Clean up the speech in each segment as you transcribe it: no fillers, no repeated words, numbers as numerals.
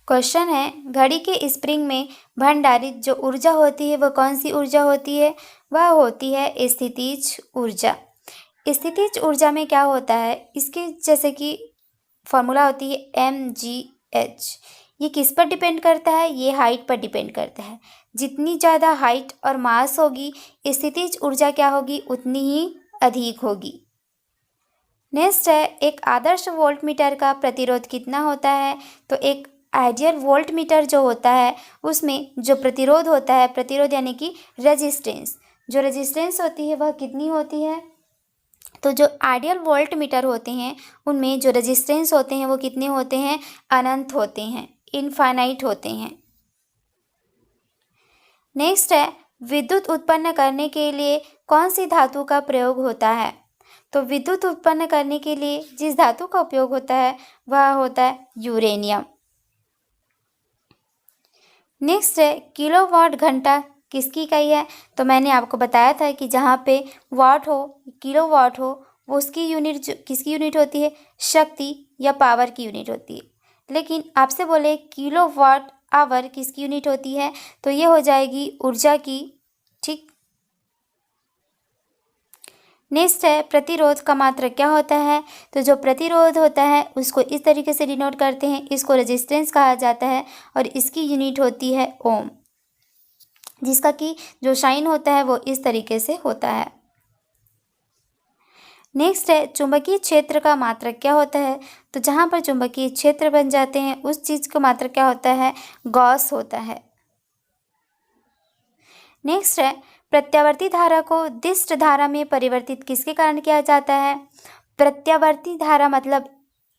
Question है, घड़ी के स्प्रिंग में भंडारित जो ऊर्जा होती है वह कौन सी ऊर्जा होती है? वह होती है स्थितिज ऊर्जा। स्थितिज ऊर्जा में क्या होता है, इसके जैसे कि फॉर्मूला होती है mgh। ये किस पर डिपेंड करता है? ये हाइट पर डिपेंड करता है। जितनी ज़्यादा हाइट और मास होगी, स्थितिज ऊर्जा क्या होगी? उतनी ही अधिक होगी। नेक्स्ट है, एक आदर्श वोल्ट मीटर का प्रतिरोध कितना होता है? तो एक आइडियल वोल्ट मीटर जो होता है उसमें जो प्रतिरोध होता है, प्रतिरोध यानी कि रेजिस्टेंस, जो रेजिस्टेंस होती है वह कितनी होती है? तो जो आइडियल वोल्ट मीटर होते हैं उनमें जो रेजिस्टेंस होते हैं वो कितने होते हैं? अनंत होते हैं, इनफाइनाइट होते हैं। नेक्स्ट है, विद्युत उत्पन्न करने के लिए कौन सी धातु का प्रयोग होता है? तो विद्युत उत्पन्न करने के लिए जिस धातु का उपयोग होता है वह होता है यूरेनियम। नेक्स्ट है, किलोवाट घंटा किसकी इकाई है? तो मैंने आपको बताया था कि जहाँ पे वाट हो, किलोवाट हो, वो उसकी यूनिट किसकी यूनिट होती है? शक्ति या पावर की यूनिट होती है। लेकिन आपसे बोले किलोवाट आवर किसकी यूनिट होती है? तो ये हो जाएगी ऊर्जा की। ठीक। नेक्स्ट है, प्रतिरोध का मात्रक क्या होता है? तो जो प्रतिरोध होता है उसको इस तरीके से डिनोट करते हैं, इसको रेजिस्टेंस कहा जाता है और इसकी यूनिट होती है ओम, जिसका कि जो साइन होता है वो इस तरीके से होता है। नेक्स्ट है, चुंबकीय क्षेत्र का मात्रक क्या होता है? तो जहाँ पर चुंबकीय क्षेत्र बन जाते हैं उस चीज़ का मात्रक क्या होता है? गॉस होता है। नेक्स्ट है, प्रत्यावर्ती धारा को दिष्ट धारा में परिवर्तित किसके कारण किया जाता है? प्रत्यावर्ती धारा मतलब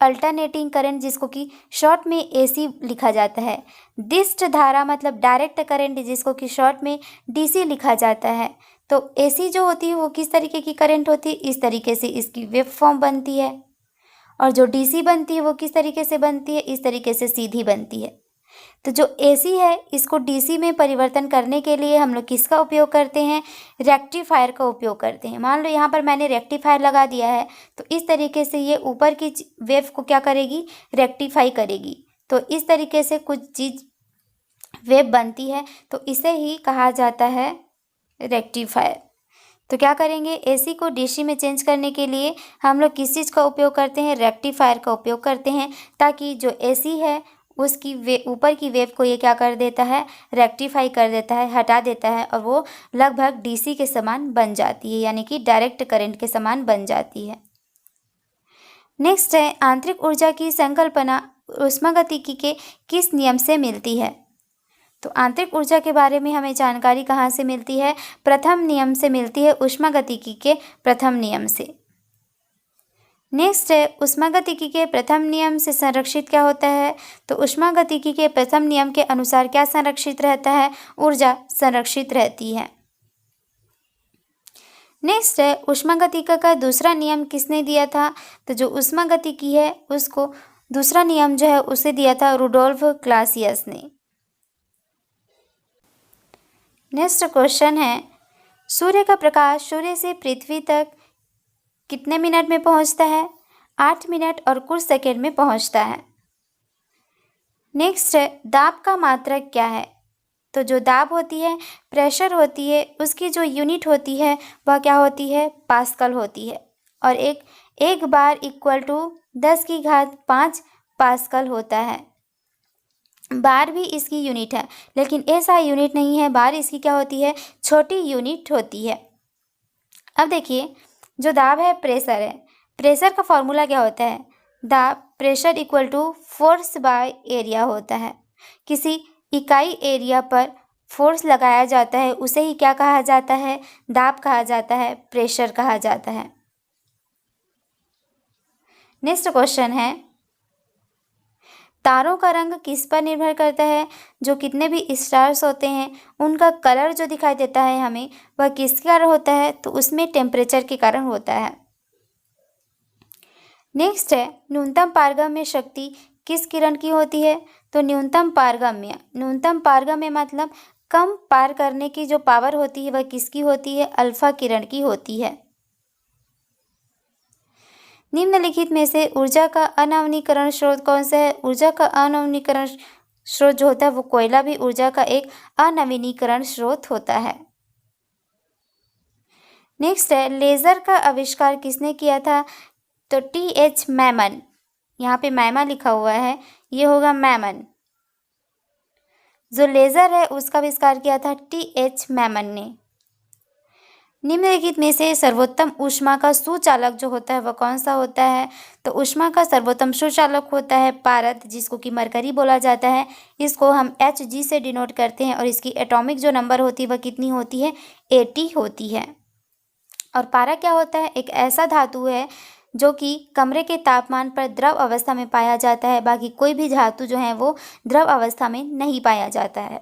अल्टरनेटिंग करंट, जिसको कि शॉर्ट में AC लिखा जाता है। दिष्ट धारा मतलब डायरेक्ट करंट, जिसको कि शॉर्ट में DC लिखा जाता है। तो AC जो होती है वो किस तरीके की करंट होती है? इस तरीके से इसकी वेव फॉर्म बनती है। और जो DC बनती है वो किस तरीके से बनती है? इस तरीके से सीधी बनती है। तो जो AC है इसको DC में परिवर्तन करने के लिए हम लोग किसका उपयोग करते हैं? रेक्टिफायर का उपयोग करते हैं। मान लो यहाँ पर मैंने रेक्टिफायर लगा दिया है, तो इस तरीके से ये ऊपर की वेव को क्या करेगी? रेक्टिफाई करेगी। तो इस तरीके से कुछ चीज़ वेव बनती है, तो इसे ही कहा जाता है रेक्टिफायर। तो क्या करेंगे? AC को DC में चेंज करने के लिए हम लोग किस चीज़ का उपयोग करते हैं? रेक्टिफायर का उपयोग करते हैं, ताकि जो AC है उसकी ऊपर की वेव को ये क्या कर देता है? रेक्टिफाई कर देता है, हटा देता है, और वो लगभग DC के समान बन जाती है, यानी कि डायरेक्ट करंट के समान बन जाती है। नेक्स्ट है, आंतरिक ऊर्जा की संकल्पना ऊष्मागतिकी के किस नियम से मिलती है? तो आंतरिक ऊर्जा के बारे में हमें जानकारी कहाँ से मिलती है? प्रथम नियम से मिलती है, ऊष्मागतिकी के प्रथम नियम से। नेक्स्ट है, ऊष्मागतिकी के प्रथम नियम से संरक्षित क्या होता है? तो ऊष्मागतिकी के प्रथम नियम के अनुसार क्या संरक्षित रहता है? ऊर्जा संरक्षित रहती है। नेक्स्ट है, ऊष्मागतिकी का दूसरा नियम किसने दिया था? तो जो ऊष्मागतिकी है उसको दूसरा नियम जो है उसे दिया था रुडोल्फ क्लासियस ने। नेक्स्ट क्वेश्चन है, सूर्य का प्रकाश सूर्य से पृथ्वी तक कितने मिनट में पहुंचता है? 8 मिनट और कुछ सेकेंड में पहुंचता है। नेक्स्ट है, दाब का मात्रक क्या है? तो जो दाब होती है, प्रेशर होती है, उसकी जो यूनिट होती है वह क्या होती है? पास्कल होती है। और एक बार इक्वल टू 10⁵ पास्कल होता है। बार भी इसकी यूनिट है, लेकिन ऐसा यूनिट नहीं है, बार इसकी क्या होती है? छोटी यूनिट होती है। अब देखिए, जो दाब है प्रेशर है। प्रेशर का फॉर्मूला क्या होता है? दाब pressure equal to force by area होता है। किसी इकाई एरिया पर फोर्स लगाया जाता है उसे ही क्या कहा जाता है? दाब कहा जाता है, प्रेशर कहा जाता है। नेक्स्ट क्वेश्चन है, तारों का रंग किस पर निर्भर करता है? जो कितने भी स्टार्स होते हैं उनका कलर जो दिखाई देता है हमें, वह किसके कारण होता है? तो उसमें टेम्परेचर के कारण होता है। नेक्स्ट है, न्यूनतम पारगम्य शक्ति किस किरण की होती है? तो न्यूनतम पारगम्य मतलब कम पार करने की जो पावर होती है वह किसकी होती है? अल्फा किरण की होती है। निम्नलिखित में से ऊर्जा का अनवनीकरण स्रोत कौन सा है? ऊर्जा का अनवनीकरण स्रोत जो होता है वो कोयला भी ऊर्जा का एक अनवीनीकरण स्रोत होता है। नेक्स्ट है, लेज़र का आविष्कार किसने किया था? तो टी.एच. मैमन। यहाँ पे मैमा लिखा हुआ है, ये होगा मैमन। जो लेज़र है उसका आविष्कार किया था टी.एच. मैमन ने। निम्नलिखित में से सर्वोत्तम ऊष्मा का सुचालक जो होता है वह कौन सा होता है? तो ऊष्मा का सर्वोत्तम सुचालक होता है पारद, जिसको कि मरकरी बोला जाता है। इसको हम Hg से डिनोट करते हैं और इसकी एटॉमिक जो नंबर होती है वह कितनी होती है? 80 होती है। और पारा क्या होता है? एक ऐसा धातु है जो कि कमरे के तापमान पर द्रव अवस्था में पाया जाता है, बाकी कोई भी धातु जो है वो द्रव अवस्था में नहीं पाया जाता है।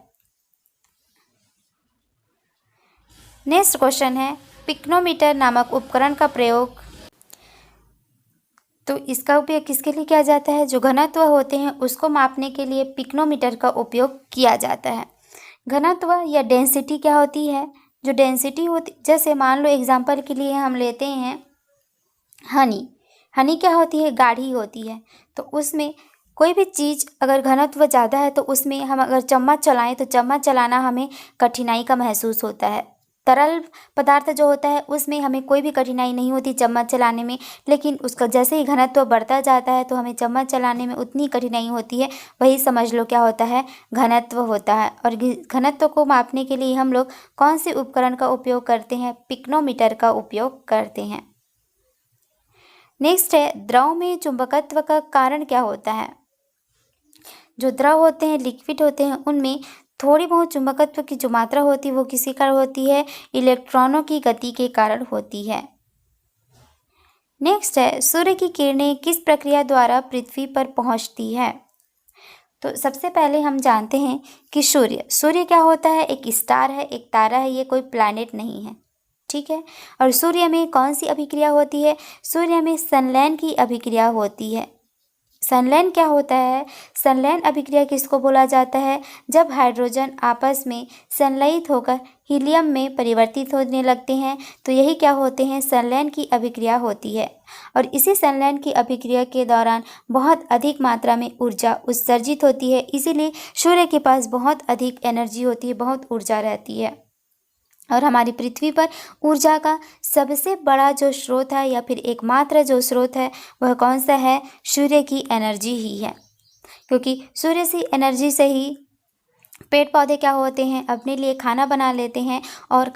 नेक्स्ट क्वेश्चन है, पिक्नोमीटर नामक उपकरण का प्रयोग, तो इसका उपयोग किसके लिए किया जाता है? जो घनत्व होते हैं उसको मापने के लिए पिक्नोमीटर का उपयोग किया जाता है। घनत्व या डेंसिटी क्या होती है? जो डेंसिटी होती, जैसे मान लो एग्जांपल के लिए हम लेते हैं हनी। हनी क्या होती है? गाढ़ी होती है। तो उसमें कोई भी चीज़ अगर घनत्व ज़्यादा है तो उसमें हम अगर चम्मच चलाएं तो चम्मच चलाना हमें कठिनाई का महसूस होता है। तरल पदार्थ जो होता है उसमें हमें कोई भी कठिनाई नहीं होती चम्मच चलाने में, लेकिन उसका जैसे ही घनत्व बढ़ता जाता है तो हमें चम्मच चलाने में उतनी कठिनाई होती है। वही समझ लो क्या होता है? घनत्व होता है। और घनत्व को मापने के लिए हम लोग कौन से उपकरण का उपयोग करते हैं? पिक्नोमीटर का उपयोग करते हैं। नेक्स्ट है, द्रव में चुंबकत्व का कारण क्या होता है? जो द्रव होते हैं, लिक्विड होते हैं, उनमें थोड़ी बहुत चुंबकत्व की जो मात्रा होती है वो किसके कारण होती है? इलेक्ट्रॉनों की गति के कारण होती है। नेक्स्ट है, सूर्य की किरणें किस प्रक्रिया द्वारा पृथ्वी पर पहुंचती है? तो सबसे पहले हम जानते हैं कि सूर्य क्या होता है? एक स्टार है, एक तारा है, ये कोई प्लैनेट नहीं है, ठीक है। और सूर्य में कौन सी अभिक्रिया होती है? सूर्य में संलयन की अभिक्रिया होती है। संलयन क्या होता है? संलयन अभिक्रिया किसको बोला जाता है? जब हाइड्रोजन आपस में संलयित होकर हीलियम में परिवर्तित होने लगते हैं तो यही क्या होते हैं? संलयन की अभिक्रिया होती है। और इसी संलयन की अभिक्रिया के दौरान बहुत अधिक मात्रा में ऊर्जा उत्सर्जित होती है, इसीलिए सूर्य के पास बहुत अधिक एनर्जी होती है, बहुत ऊर्जा रहती है। और हमारी पृथ्वी पर ऊर्जा का सबसे बड़ा जो स्रोत है या फिर एकमात्र जो स्रोत है वह कौन सा है? सूर्य की एनर्जी ही है। क्योंकि सूर्य से एनर्जी से ही पेड़ पौधे क्या होते हैं? अपने लिए खाना बना लेते हैं और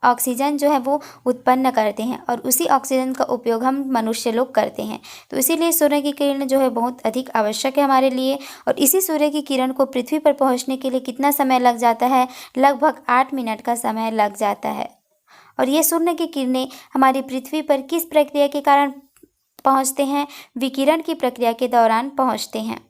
ऑक्सीजन जो है वो उत्पन्न करते हैं, और उसी ऑक्सीजन का उपयोग हम मनुष्य लोग करते हैं। तो इसीलिए सूर्य की किरण जो है बहुत अधिक आवश्यक है हमारे लिए। और इसी सूर्य की किरण को पृथ्वी पर पहुंचने के लिए कितना समय लग जाता है? लगभग 8 मिनट का समय लग जाता है। और ये सूर्य की किरणें हमारी पृथ्वी पर किस प्रक्रिया के कारण पहुँचते हैं? विकिरण की प्रक्रिया के दौरान पहुँचते हैं।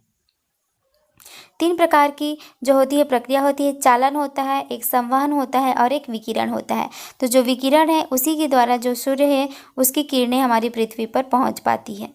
3 प्रकार की जो होती है प्रक्रिया होती है, चालन होता है, एक संवहन होता है और एक विकिरण होता है। तो जो विकिरण है उसी के द्वारा जो सूर्य है उसकी किरणें हमारी पृथ्वी पर पहुंच पाती है।